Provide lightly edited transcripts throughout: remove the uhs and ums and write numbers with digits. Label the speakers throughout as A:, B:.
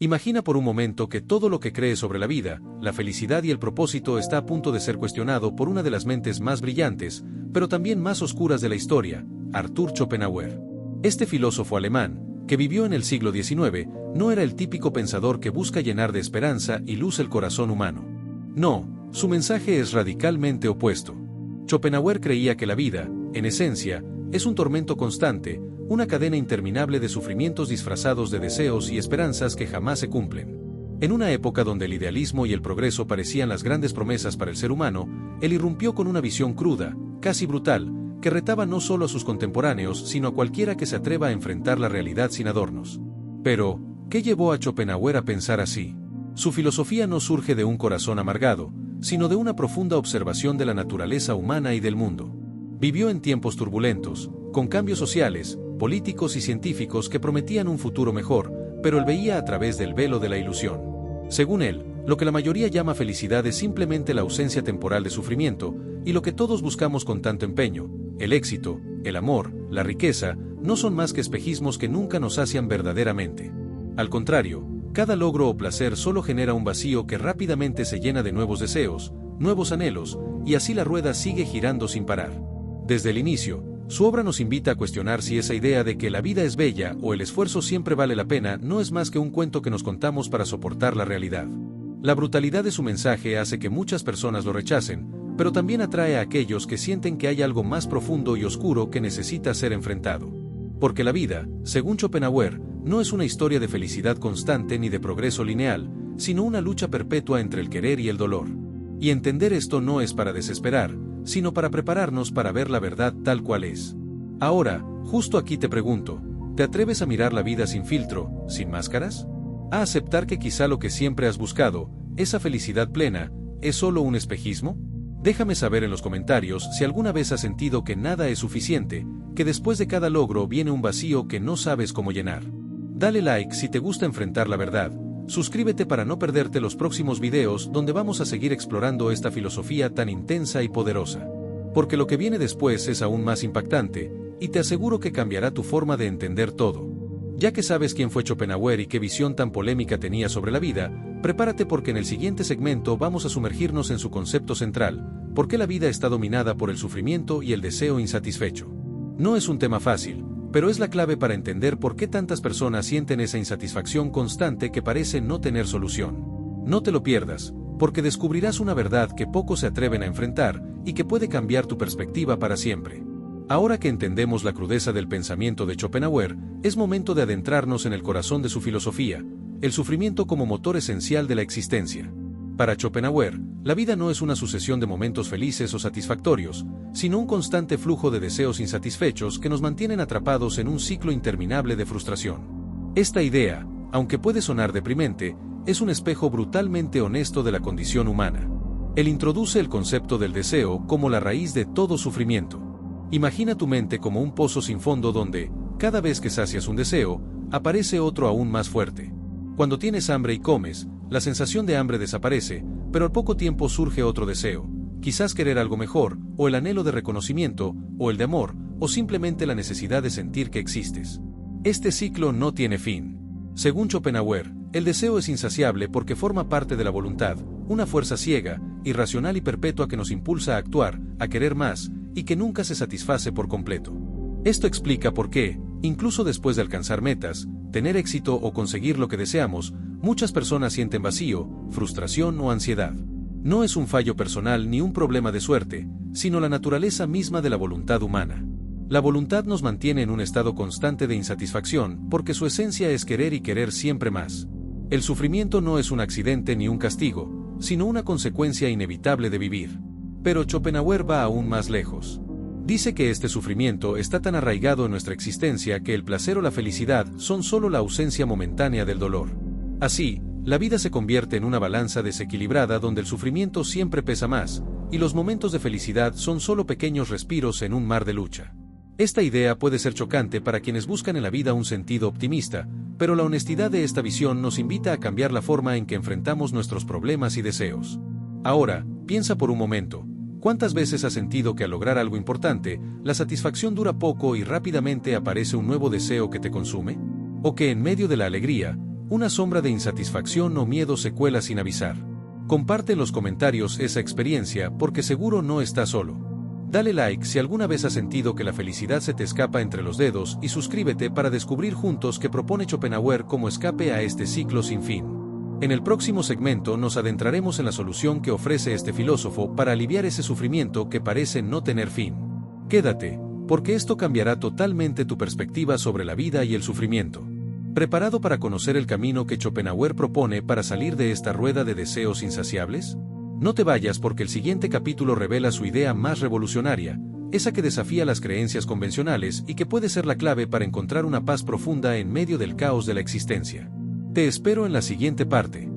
A: Imagina por un momento que todo lo que crees sobre la vida, la felicidad y el propósito está a punto de ser cuestionado por una de las mentes más brillantes, pero también más oscuras de la historia, Arthur Schopenhauer. Este filósofo alemán, que vivió en el siglo XIX, no era el típico pensador que busca llenar de esperanza y luz el corazón humano. No, su mensaje es radicalmente opuesto. Schopenhauer creía que la vida, en esencia, es un tormento constante, una cadena interminable de sufrimientos disfrazados de deseos y esperanzas que jamás se cumplen. En una época donde el idealismo y el progreso parecían las grandes promesas para el ser humano, él irrumpió con una visión cruda, casi brutal, que retaba no solo a sus contemporáneos sino a cualquiera que se atreva a enfrentar la realidad sin adornos. Pero, ¿qué llevó a Schopenhauer a pensar así? Su filosofía no surge de un corazón amargado, sino de una profunda observación de la naturaleza humana y del mundo. Vivió en tiempos turbulentos, con cambios sociales, políticos y científicos que prometían un futuro mejor, pero él veía a través del velo de la ilusión. Según él, lo que la mayoría llama felicidad es simplemente la ausencia temporal de sufrimiento, y lo que todos buscamos con tanto empeño, el éxito, el amor, la riqueza, no son más que espejismos que nunca nos sacian verdaderamente. Al contrario, cada logro o placer solo genera un vacío que rápidamente se llena de nuevos deseos, nuevos anhelos, y así la rueda sigue girando sin parar. Desde el inicio, su obra nos invita a cuestionar si esa idea de que la vida es bella o el esfuerzo siempre vale la pena no es más que un cuento que nos contamos para soportar la realidad. La brutalidad de su mensaje hace que muchas personas lo rechacen, pero también atrae a aquellos que sienten que hay algo más profundo y oscuro que necesita ser enfrentado. Porque la vida, según Schopenhauer, no es una historia de felicidad constante ni de progreso lineal, sino una lucha perpetua entre el querer y el dolor. Y entender esto no es para desesperar, sino para prepararnos para ver la verdad tal cual es. Ahora, justo aquí te pregunto, ¿te atreves a mirar la vida sin filtro, sin máscaras? ¿A aceptar que quizá lo que siempre has buscado, esa felicidad plena, es solo un espejismo? Déjame saber en los comentarios si alguna vez has sentido que nada es suficiente, que después de cada logro viene un vacío que no sabes cómo llenar. Dale like si te gusta enfrentar la verdad, suscríbete para no perderte los próximos videos donde vamos a seguir explorando esta filosofía tan intensa y poderosa. Porque lo que viene después es aún más impactante, y te aseguro que cambiará tu forma de entender todo. Ya que sabes quién fue Schopenhauer y qué visión tan polémica tenía sobre la vida, prepárate porque en el siguiente segmento vamos a sumergirnos en su concepto central, por qué la vida está dominada por el sufrimiento y el deseo insatisfecho. No es un tema fácil, pero es la clave para entender por qué tantas personas sienten esa insatisfacción constante que parece no tener solución. No te lo pierdas, porque descubrirás una verdad que pocos se atreven a enfrentar y que puede cambiar tu perspectiva para siempre. Ahora que entendemos la crudeza del pensamiento de Schopenhauer, es momento de adentrarnos en el corazón de su filosofía, el sufrimiento como motor esencial de la existencia. Para Schopenhauer, la vida no es una sucesión de momentos felices o satisfactorios, sino un constante flujo de deseos insatisfechos que nos mantienen atrapados en un ciclo interminable de frustración. Esta idea, aunque puede sonar deprimente, es un espejo brutalmente honesto de la condición humana. Él introduce el concepto del deseo como la raíz de todo sufrimiento. Imagina tu mente como un pozo sin fondo donde, cada vez que sacias un deseo, aparece otro aún más fuerte. Cuando tienes hambre y comes, la sensación de hambre desaparece, pero al poco tiempo surge otro deseo, quizás querer algo mejor, o el anhelo de reconocimiento, o el de amor, o simplemente la necesidad de sentir que existes. Este ciclo no tiene fin. Según Schopenhauer, el deseo es insaciable porque forma parte de la voluntad, una fuerza ciega, irracional y perpetua que nos impulsa a actuar, a querer más, y que nunca se satisface por completo. Esto explica por qué, incluso después de alcanzar metas, tener éxito o conseguir lo que deseamos, muchas personas sienten vacío, frustración o ansiedad. No es un fallo personal ni un problema de suerte, sino la naturaleza misma de la voluntad humana. La voluntad nos mantiene en un estado constante de insatisfacción porque su esencia es querer y querer siempre más. El sufrimiento no es un accidente ni un castigo, sino una consecuencia inevitable de vivir. Pero Schopenhauer va aún más lejos. Dice que este sufrimiento está tan arraigado en nuestra existencia que el placer o la felicidad son solo la ausencia momentánea del dolor. Así, la vida se convierte en una balanza desequilibrada donde el sufrimiento siempre pesa más, y los momentos de felicidad son solo pequeños respiros en un mar de lucha. Esta idea puede ser chocante para quienes buscan en la vida un sentido optimista, pero la honestidad de esta visión nos invita a cambiar la forma en que enfrentamos nuestros problemas y deseos. Ahora, piensa por un momento. ¿Cuántas veces has sentido que al lograr algo importante, la satisfacción dura poco y rápidamente aparece un nuevo deseo que te consume? ¿O que en medio de la alegría, una sombra de insatisfacción o miedo se cuela sin avisar. Comparte en los comentarios esa experiencia porque seguro no estás solo. Dale like si alguna vez has sentido que la felicidad se te escapa entre los dedos y suscríbete para descubrir juntos qué propone Schopenhauer como escape a este ciclo sin fin. En el próximo segmento nos adentraremos en la solución que ofrece este filósofo para aliviar ese sufrimiento que parece no tener fin. Quédate, porque esto cambiará totalmente tu perspectiva sobre la vida y el sufrimiento. ¿Preparado para conocer el camino que Schopenhauer propone para salir de esta rueda de deseos insaciables? No te vayas porque el siguiente capítulo revela su idea más revolucionaria, esa que desafía las creencias convencionales y que puede ser la clave para encontrar una paz profunda en medio del caos de la existencia. Te espero en la siguiente parte.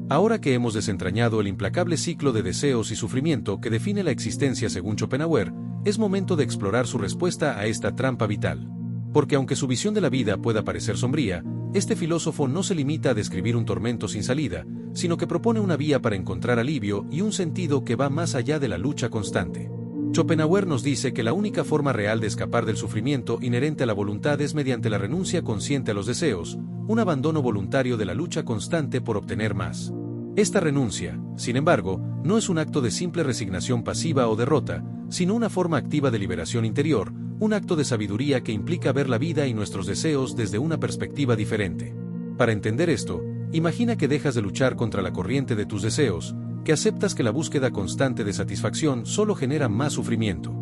A: Ahora que hemos desentrañado el implacable ciclo de deseos y sufrimiento que define la existencia según Schopenhauer, es momento de explorar su respuesta a esta trampa vital. Porque aunque su visión de la vida pueda parecer sombría, este filósofo no se limita a describir un tormento sin salida, sino que propone una vía para encontrar alivio y un sentido que va más allá de la lucha constante. Schopenhauer nos dice que la única forma real de escapar del sufrimiento inherente a la voluntad es mediante la renuncia consciente a los deseos, un abandono voluntario de la lucha constante por obtener más. Esta renuncia, sin embargo, no es un acto de simple resignación pasiva o derrota, sino una forma activa de liberación interior, un acto de sabiduría que implica ver la vida y nuestros deseos desde una perspectiva diferente. Para entender esto, imagina que dejas de luchar contra la corriente de tus deseos, que aceptas que la búsqueda constante de satisfacción solo genera más sufrimiento.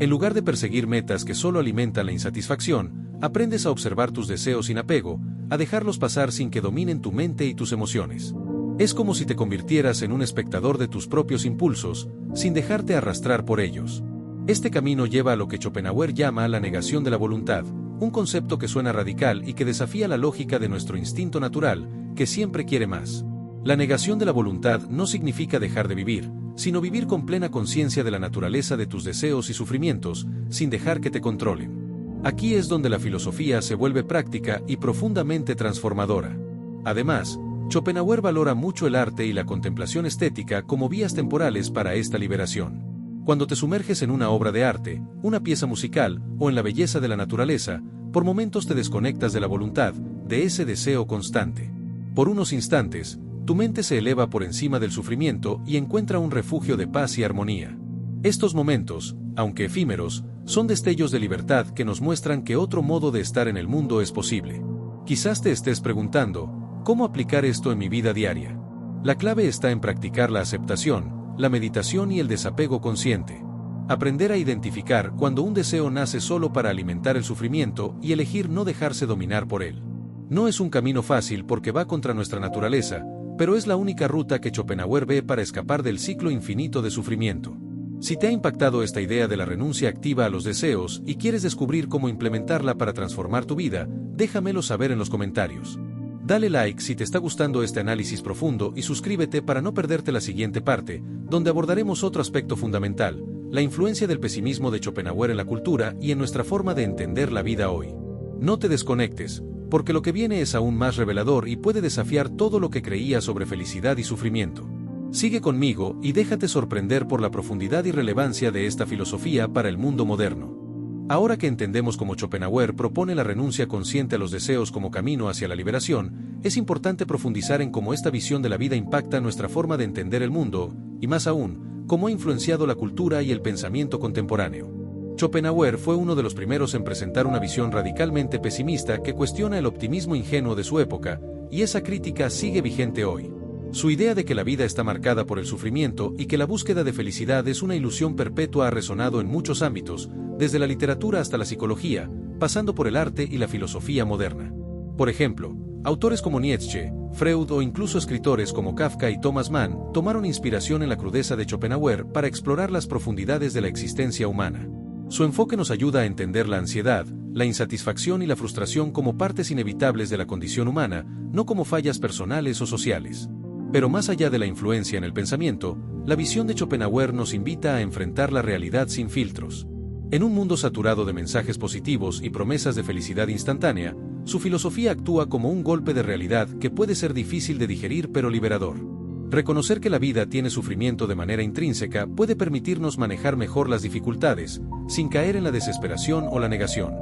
A: En lugar de perseguir metas que solo alimentan la insatisfacción, aprendes a observar tus deseos sin apego, a dejarlos pasar sin que dominen tu mente y tus emociones. Es como si te convirtieras en un espectador de tus propios impulsos, sin dejarte arrastrar por ellos. Este camino lleva a lo que Schopenhauer llama la negación de la voluntad, un concepto que suena radical y que desafía la lógica de nuestro instinto natural, que siempre quiere más. La negación de la voluntad no significa dejar de vivir, sino vivir con plena conciencia de la naturaleza de tus deseos y sufrimientos, sin dejar que te controlen. Aquí es donde la filosofía se vuelve práctica y profundamente transformadora. Además, Schopenhauer valora mucho el arte y la contemplación estética como vías temporales para esta liberación. Cuando te sumerges en una obra de arte, una pieza musical o en la belleza de la naturaleza, por momentos te desconectas de la voluntad, de ese deseo constante. Por unos instantes, tu mente se eleva por encima del sufrimiento y encuentra un refugio de paz y armonía. Estos momentos, aunque efímeros, son destellos de libertad que nos muestran que otro modo de estar en el mundo es posible. Quizás te estés preguntando, ¿cómo aplicar esto en mi vida diaria? La clave está en practicar la aceptación, la meditación y el desapego consciente. Aprender a identificar cuando un deseo nace solo para alimentar el sufrimiento y elegir no dejarse dominar por él. No es un camino fácil porque va contra nuestra naturaleza, pero es la única ruta que Schopenhauer ve para escapar del ciclo infinito de sufrimiento. Si te ha impactado esta idea de la renuncia activa a los deseos y quieres descubrir cómo implementarla para transformar tu vida, déjamelo saber en los comentarios. Dale like si te está gustando este análisis profundo y suscríbete para no perderte la siguiente parte, donde abordaremos otro aspecto fundamental, la influencia del pesimismo de Schopenhauer en la cultura y en nuestra forma de entender la vida hoy. No te desconectes, porque lo que viene es aún más revelador y puede desafiar todo lo que creías sobre felicidad y sufrimiento. Sigue conmigo y déjate sorprender por la profundidad y relevancia de esta filosofía para el mundo moderno. Ahora que entendemos cómo Schopenhauer propone la renuncia consciente a los deseos como camino hacia la liberación, es importante profundizar en cómo esta visión de la vida impacta nuestra forma de entender el mundo, y más aún, cómo ha influenciado la cultura y el pensamiento contemporáneo. Schopenhauer fue uno de los primeros en presentar una visión radicalmente pesimista que cuestiona el optimismo ingenuo de su época, y esa crítica sigue vigente hoy. Su idea de que la vida está marcada por el sufrimiento y que la búsqueda de felicidad es una ilusión perpetua ha resonado en muchos ámbitos, desde la literatura hasta la psicología, pasando por el arte y la filosofía moderna. Por ejemplo, autores como Nietzsche, Freud o incluso escritores como Kafka y Thomas Mann tomaron inspiración en la crudeza de Schopenhauer para explorar las profundidades de la existencia humana. Su enfoque nos ayuda a entender la ansiedad, la insatisfacción y la frustración como partes inevitables de la condición humana, no como fallas personales o sociales. Pero más allá de la influencia en el pensamiento, la visión de Schopenhauer nos invita a enfrentar la realidad sin filtros. En un mundo saturado de mensajes positivos y promesas de felicidad instantánea, su filosofía actúa como un golpe de realidad que puede ser difícil de digerir pero liberador. Reconocer que la vida tiene sufrimiento de manera intrínseca puede permitirnos manejar mejor las dificultades, sin caer en la desesperación o la negación.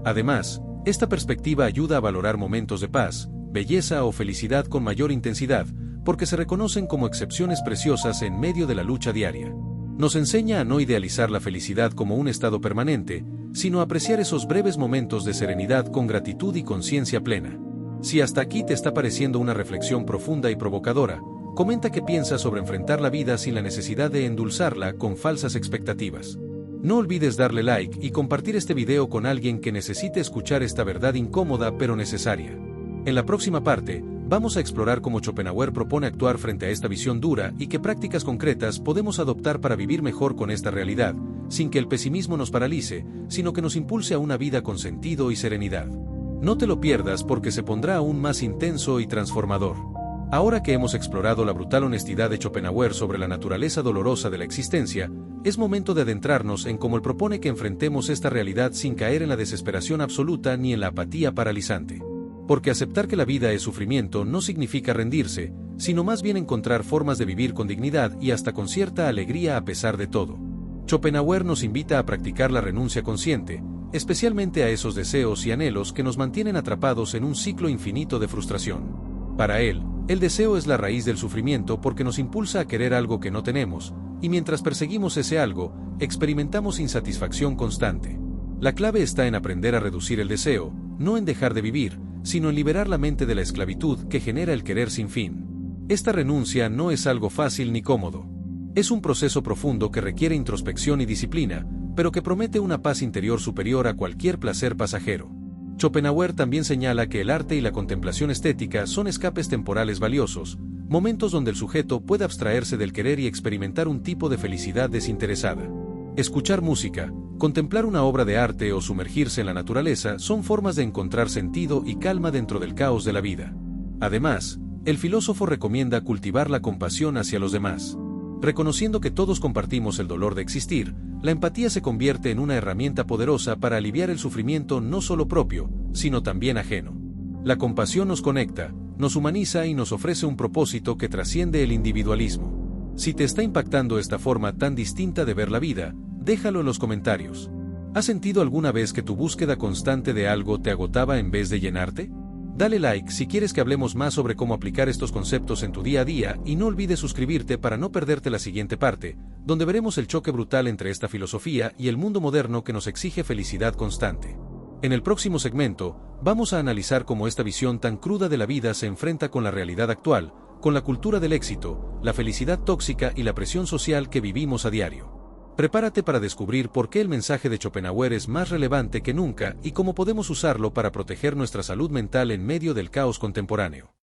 A: Además, esta perspectiva ayuda a valorar momentos de paz, belleza o felicidad con mayor intensidad, porque se reconocen como excepciones preciosas en medio de la lucha diaria. Nos enseña a no idealizar la felicidad como un estado permanente, sino a apreciar esos breves momentos de serenidad con gratitud y conciencia plena. Si hasta aquí te está pareciendo una reflexión profunda y provocadora, comenta qué piensas sobre enfrentar la vida sin la necesidad de endulzarla con falsas expectativas. No olvides darle like y compartir este video con alguien que necesite escuchar esta verdad incómoda pero necesaria. En la próxima parte, vamos a explorar cómo Schopenhauer propone actuar frente a esta visión dura y qué prácticas concretas podemos adoptar para vivir mejor con esta realidad, sin que el pesimismo nos paralice, sino que nos impulse a una vida con sentido y serenidad. No te lo pierdas porque se pondrá aún más intenso y transformador. Ahora que hemos explorado la brutal honestidad de Schopenhauer sobre la naturaleza dolorosa de la existencia, es momento de adentrarnos en cómo él propone que enfrentemos esta realidad sin caer en la desesperación absoluta ni en la apatía paralizante. Porque aceptar que la vida es sufrimiento no significa rendirse, sino más bien encontrar formas de vivir con dignidad y hasta con cierta alegría a pesar de todo. Schopenhauer nos invita a practicar la renuncia consciente, especialmente a esos deseos y anhelos que nos mantienen atrapados en un ciclo infinito de frustración. Para él, el deseo es la raíz del sufrimiento porque nos impulsa a querer algo que no tenemos, y mientras perseguimos ese algo, experimentamos insatisfacción constante. La clave está en aprender a reducir el deseo, no en dejar de vivir, sino en liberar la mente de la esclavitud que genera el querer sin fin. Esta renuncia no es algo fácil ni cómodo. Es un proceso profundo que requiere introspección y disciplina, pero que promete una paz interior superior a cualquier placer pasajero. Schopenhauer también señala que el arte y la contemplación estética son escapes temporales valiosos, momentos donde el sujeto puede abstraerse del querer y experimentar un tipo de felicidad desinteresada. Escuchar música, contemplar una obra de arte o sumergirse en la naturaleza son formas de encontrar sentido y calma dentro del caos de la vida. Además, el filósofo recomienda cultivar la compasión hacia los demás. Reconociendo que todos compartimos el dolor de existir, la empatía se convierte en una herramienta poderosa para aliviar el sufrimiento no solo propio, sino también ajeno. La compasión nos conecta, nos humaniza y nos ofrece un propósito que trasciende el individualismo. Si te está impactando esta forma tan distinta de ver la vida, déjalo en los comentarios. ¿Has sentido alguna vez que tu búsqueda constante de algo te agotaba en vez de llenarte? Dale like si quieres que hablemos más sobre cómo aplicar estos conceptos en tu día a día y no olvides suscribirte para no perderte la siguiente parte, donde veremos el choque brutal entre esta filosofía y el mundo moderno que nos exige felicidad constante. En el próximo segmento, vamos a analizar cómo esta visión tan cruda de la vida se enfrenta con la realidad actual, con la cultura del éxito, la felicidad tóxica y la presión social que vivimos a diario. Prepárate para descubrir por qué el mensaje de Schopenhauer es más relevante que nunca y cómo podemos usarlo para proteger nuestra salud mental en medio del caos contemporáneo.